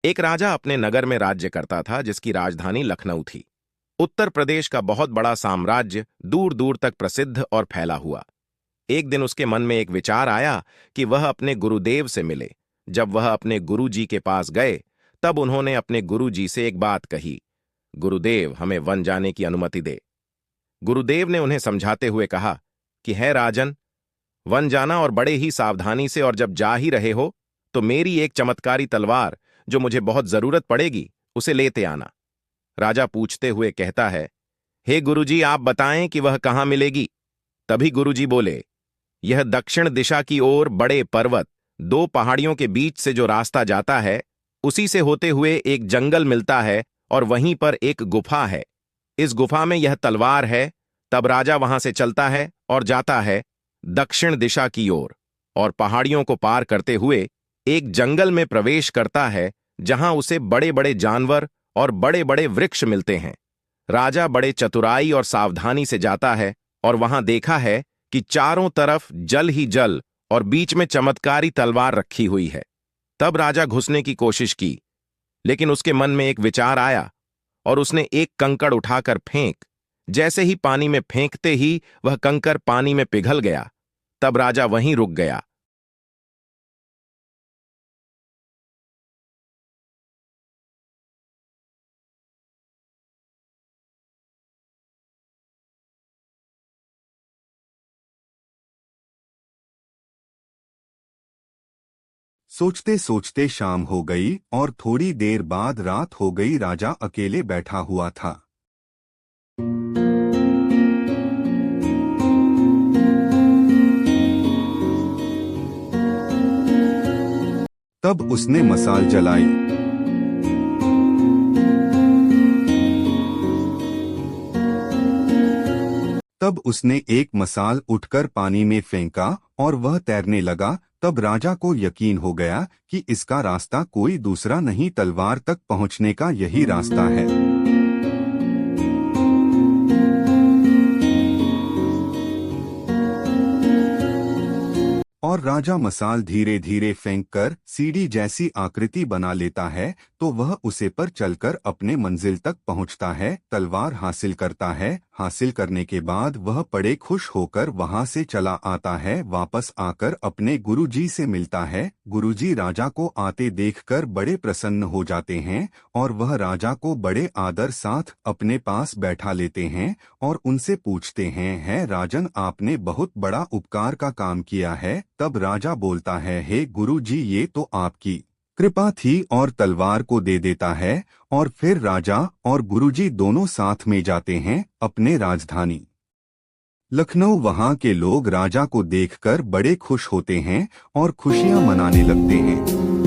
एक राजा अपने नगर में राज्य करता था जिसकी राजधानी लखनऊ थी। उत्तर प्रदेश का बहुत बड़ा साम्राज्य दूर दूर तक प्रसिद्ध और फैला हुआ। एक दिन उसके मन में एक विचार आया कि वह अपने गुरुदेव से मिले। जब वह अपने गुरु जी के पास गए, तब उन्होंने अपने गुरु जी से एक बात कही, गुरुदेव, हमें वन जाने की अनुमति दे। गुरुदेव ने उन्हें समझाते हुए कहा कि है राजन, वन जाना और बड़े ही सावधानी से, और जब जा ही रहे हो तो मेरी एक चमत्कारी तलवार जो मुझे बहुत जरूरत पड़ेगी उसे लेते आना। राजा पूछते हुए कहता है, हे गुरुजी, आप बताएं कि वह कहां मिलेगी। तभी गुरुजी बोले, यह दक्षिण दिशा की ओर बड़े पर्वत, दो पहाड़ियों के बीच से जो रास्ता जाता है, उसी से होते हुए एक जंगल मिलता है और वहीं पर एक गुफा है। इस गुफा में यह तलवार है। तब राजा वहां से चलता है और जाता है दक्षिण दिशा की ओर, और पहाड़ियों को पार करते हुए एक जंगल में प्रवेश करता है जहां उसे बड़े बड़े जानवर और बड़े बड़े वृक्ष मिलते हैं। राजा बड़े चतुराई और सावधानी से जाता है और वहां देखा है कि चारों तरफ जल ही जल और बीच में चमत्कारी तलवार रखी हुई है। तब राजा घुसने की कोशिश की, लेकिन उसके मन में एक विचार आया और उसने एक कंकड़ उठाकर फेंक। जैसे ही पानी में फेंकते ही वह कंकड़ पानी में पिघल गया। तब राजा वहीं रुक गया। सोचते सोचते शाम हो गई और थोड़ी देर बाद रात हो गई। राजा अकेले बैठा हुआ था। तब उसने मसाल जलाई। तब उसने एक मसाल उठकर पानी में फेंका और वह तैरने लगा। तब राजा को यकीन हो गया कि इसका रास्ता कोई दूसरा नहीं, तलवार तक पहुंचने का यही रास्ता है। और राजा मसाल धीरे धीरे फेंककर सीढ़ी जैसी आकृति बना लेता है, तो वह उसे पर चलकर अपने मंजिल तक पहुंचता है, तलवार हासिल करता है। हासिल करने के बाद वह बड़े खुश होकर वहां से चला आता है। वापस आकर अपने गुरुजी से मिलता है। गुरुजी राजा को आते देखकर बड़े प्रसन्न हो जाते हैं और वह राजा को बड़े आदर साथ अपने पास बैठा लेते हैं और उनसे पूछते हैं, है राजन, आपने बहुत बड़ा उपकार का काम किया है। तब राजा बोलता है, हे गुरुजी, ये तो आपकी कृपा थी, और तलवार को दे देता है। और फिर राजा और गुरुजी दोनों साथ में जाते हैं अपने राजधानी लखनऊ। वहां के लोग राजा को देखकर बड़े खुश होते हैं और खुशियां मनाने लगते हैं।